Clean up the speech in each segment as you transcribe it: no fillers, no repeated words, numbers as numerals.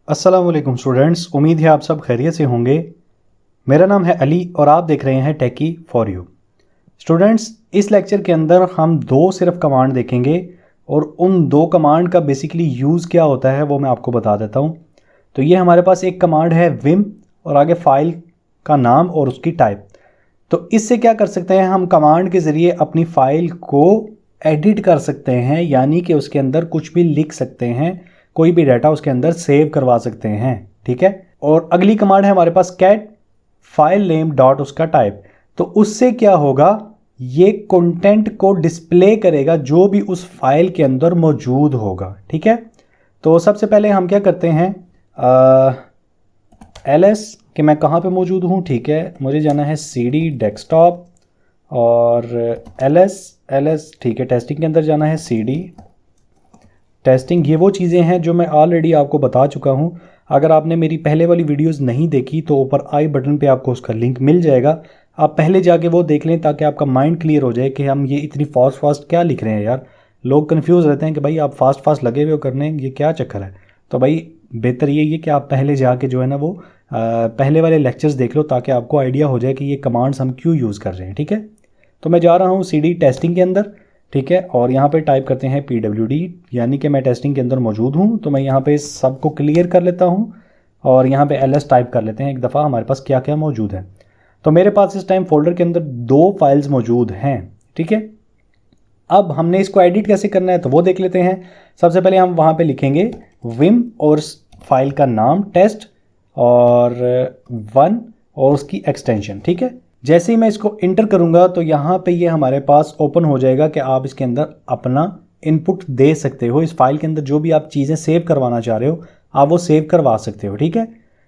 अस्सलाम वालेकुम स्टूडेंट्स, उम्मीद है आप सब खैरियत से होंगे। मेरा नाम है अली और आप देख रहे हैं टेकी फॉर यू। स्टूडेंट्स, इस लेक्चर के अंदर हम दो सिर्फ कमांड देखेंगे और उन दो कमांड का बेसिकली यूज़ क्या होता है वो मैं आपको बता देता हूँ। तो ये हमारे पास एक कमांड है विम और आगे फाइल का नाम और उसकी टाइप। तो इससे क्या कर सकते हैं, हम कमांड के ज़रिए अपनी फ़ाइल को एडिट कर सकते हैं, यानी कि उसके अंदर कुछ भी लिख सकते हैं, कोई भी डाटा उसके अंदर सेव करवा सकते हैं। ठीक है। और अगली कमांड है हमारे पास कैट फाइल नेम डॉट उसका टाइप। तो उससे क्या होगा, ये कंटेंट को डिस्प्ले करेगा जो भी उस फाइल के अंदर मौजूद होगा। ठीक है। तो सबसे पहले हम क्या करते हैं, ls कि मैं कहाँ पे मौजूद हूँ। ठीक है, मुझे जाना है cd डेस्कटॉप और ls ठीक है, टेस्टिंग के अंदर जाना है cd टेस्टिंग। ये वो चीज़ें हैं जो मैं ऑलरेडी आपको बता चुका हूँ। अगर आपने मेरी पहले वाली वीडियोस नहीं देखी तो ऊपर आई बटन पे आपको उसका लिंक मिल जाएगा, आप पहले जाके वो देख लें ताकि आपका माइंड क्लियर हो जाए कि हम ये इतनी फास्ट क्या लिख रहे हैं। यार, लोग कन्फ्यूज़ रहते हैं कि भाई आप फास्ट लगे हुए हो करने, ये क्या चक्कर है। तो भाई बेहतर यही है कि आप पहले जाके जो है ना वो पहले वाले लेक्चर्स देख लो ताकि आपको आइडिया हो जाए कि ये कमांड्स हम क्यों यूज़ कर रहे हैं। ठीक है। तो मैं जा रहा हूँ cd टेस्टिंग के अंदर। ठीक है, और यहाँ पे टाइप करते हैं pwd, यानी कि मैं टेस्टिंग के अंदर मौजूद हूँ। तो मैं यहाँ पे सबको क्लियर कर लेता हूँ और यहाँ पे ls टाइप कर लेते हैं एक दफ़ा, हमारे पास क्या क्या मौजूद है। तो मेरे पास इस टाइम फोल्डर के अंदर दो फाइल्स मौजूद हैं। ठीक है। अब हमने इसको एडिट कैसे करना है तो वो देख लेते हैं। सबसे पहले हम वहाँ पे लिखेंगे विम और फाइल का नाम टेस्ट और 1 और उसकी एक्सटेंशन। ठीक है। जैसे ही मैं इसको इंटर करूंगा तो यहाँ पे ये हमारे पास ओपन हो जाएगा कि आप इसके अंदर अपना इनपुट दे सकते हो। इस फाइल के अंदर जो भी आप चीज़ें सेव करवाना चाह रहे हो आप वो सेव करवा सकते हो। ठीक है।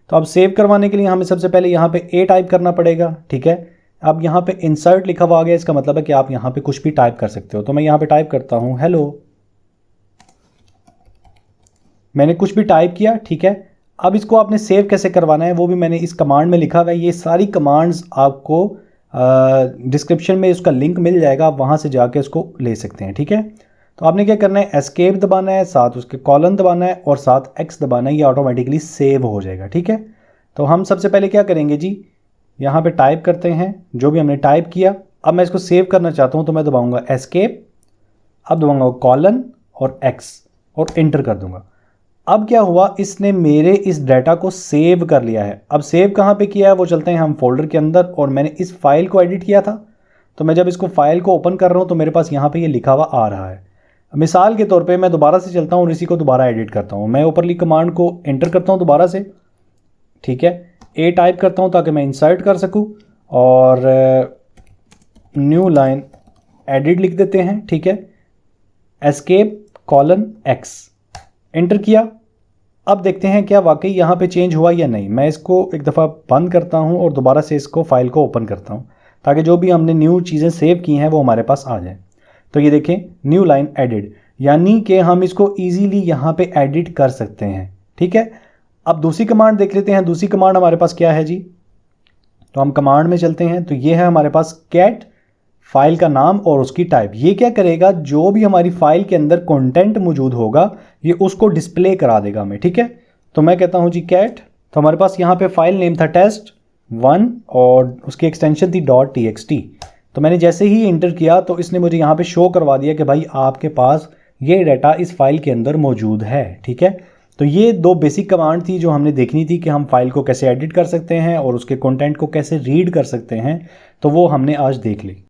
तो अब सेव करवाने के लिए हमें सबसे पहले यहाँ पे ए टाइप करना पड़ेगा। ठीक है। अब यहाँ पे इंसर्ट लिखा हुआ आ गया, इसका मतलब है कि आप यहाँ पे कुछ भी टाइप कर सकते हो। तो मैं यहाँ पे टाइप करता हूँ हेलो, मैंने कुछ भी टाइप किया। ठीक है। अब इसको आपने सेव कैसे करवाना है वो भी मैंने इस कमांड में लिखा हुआ है। ये सारी कमांड्स आपको डिस्क्रिप्शन में उसका लिंक मिल जाएगा, आप वहाँ से जाके उसको ले सकते हैं। ठीक है। तो आपने क्या करना है, एस्केप दबाना है, साथ उसके कॉलन दबाना है और साथ एक्स दबाना है, ये ऑटोमेटिकली सेव हो जाएगा। ठीक है। तो हम सबसे पहले क्या करेंगे जी, यहाँ पे टाइप करते हैं जो भी हमने टाइप किया। अब मैं इसको सेव करना चाहता हूँ तो मैं दबाऊँगा एस्केप, अब दबाऊँगा कॉलन और एक्स और इंटर कर दूँगा। अब क्या हुआ, इसने मेरे इस डाटा को सेव कर लिया है। अब सेव कहाँ पे किया है वो चलते हैं हम फोल्डर के अंदर, और मैंने इस फाइल को एडिट किया था। तो मैं जब इसको फाइल को ओपन कर रहा हूँ तो मेरे पास यहाँ पे ये लिखा हुआ आ रहा है। मिसाल के तौर पे मैं दोबारा से चलता हूँ और इसी को दोबारा एडिट करता हूँ। मैं ऊपरली कमांड को एंटर करता हूँ दोबारा से। ठीक है। ए टाइप करता हूँ ताकि मैं इंसर्ट कर सकूँ और न्यू लाइन एडिट लिख देते हैं। ठीक है। एस्केप कॉलन एक्स, एंटर किया। अब देखते हैं क्या वाकई यहाँ पे चेंज हुआ या नहीं। मैं इसको एक दफ़ा बंद करता हूँ और दोबारा से इसको फाइल को ओपन करता हूँ ताकि जो भी हमने न्यू चीज़ें सेव की हैं वो हमारे पास आ जाए। तो ये देखें न्यू लाइन एडिट, यानी कि हम इसको ईजीली यहाँ पे एडिट कर सकते हैं। ठीक है। अब दूसरी कमांड देख लेते हैं। दूसरी कमांड हमारे पास क्या है जी, तो हम कमांड में चलते हैं। तो ये है हमारे पास कैट फाइल का नाम और उसकी टाइप। ये क्या करेगा, जो भी हमारी फाइल के अंदर कंटेंट मौजूद होगा ये उसको डिस्प्ले करा देगा हमें। ठीक है। तो मैं कहता हूँ जी कैट, तो हमारे पास यहाँ पे फाइल नेम था टेस्ट 1 और उसकी एक्सटेंशन थी .txt। तो मैंने जैसे ही इंटर किया तो इसने मुझे यहाँ पे शो करवा दिया कि भाई आपके पास ये डाटा इस फाइल के अंदर मौजूद है। ठीक है। तो ये दो बेसिक कमांड थी जो हमने देखनी थी कि हम फाइल को कैसे एडिट कर सकते हैं और उसके कंटेंट को कैसे रीड कर सकते हैं। तो वो हमने आज देख ली।